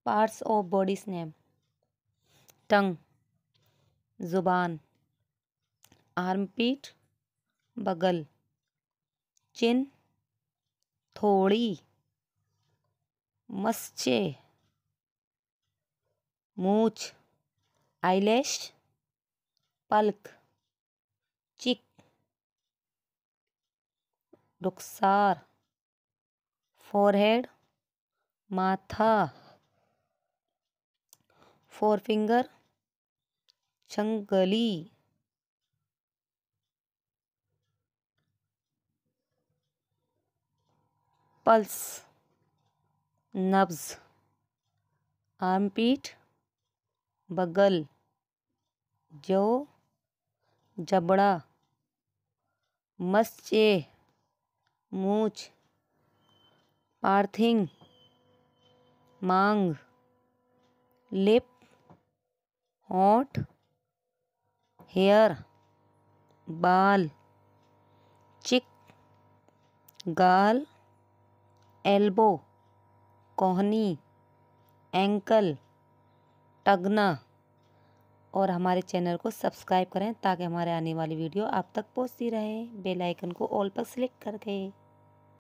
Parts of bodies name. Tongue जुबान, armpit बगल, चिन थोड़ी, मस्चे मूछ, आईलैश पल्क, चिक रुखसार, फोरहेड माथा, फोरफिंगर छंगली, पल्स नब्ज, आर्मपीट बगल, जो जबड़ा, मस्चे मूछ, पार्थिंग मांग, लिप होंठ, हेयर बाल, चिक गाल, एल्बो कोहनी, एंकल टगना। और हमारे चैनल को सब्सक्राइब करें ताकि हमारे आने वाली वीडियो आप तक पहुंचती रहे। बेल आइकन को ऑल पर क्लिक करके।